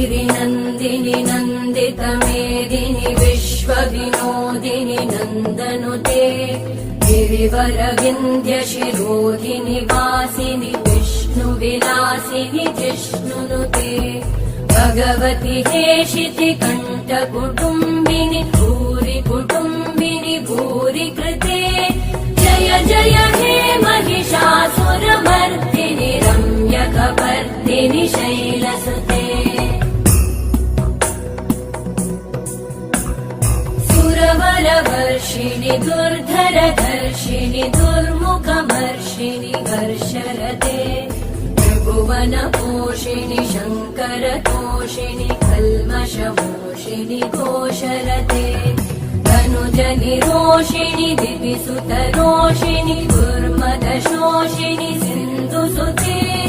गिरिनन्दिनि नन्दितमेदिनि विश्वविनोदिनि नन्दनुते गिरिवरविन्द्यशिरोधिनि वासिनि विष्णुविलासिनि जिष्णुनुते भगवति हेशिति कण्ठकुटुम्बिनि भूरि कुटुम्बिनि भूरि कृते जय जय हे महिषासुरमर्दिनि रम्यकपर्दिनि शैलसुते सुरवरवर्षिणि दुर्धरधर्षिणि दुर्मुखमर्षिणि वर्षरते त्रिभुवनपोषिणि शङ्करतोषिणि कल्मषमोषिणि घोषरते तनुजनिरोषिणि दिविसुतरोषिणि दुर्मदशोषिणि सिन्धुसुते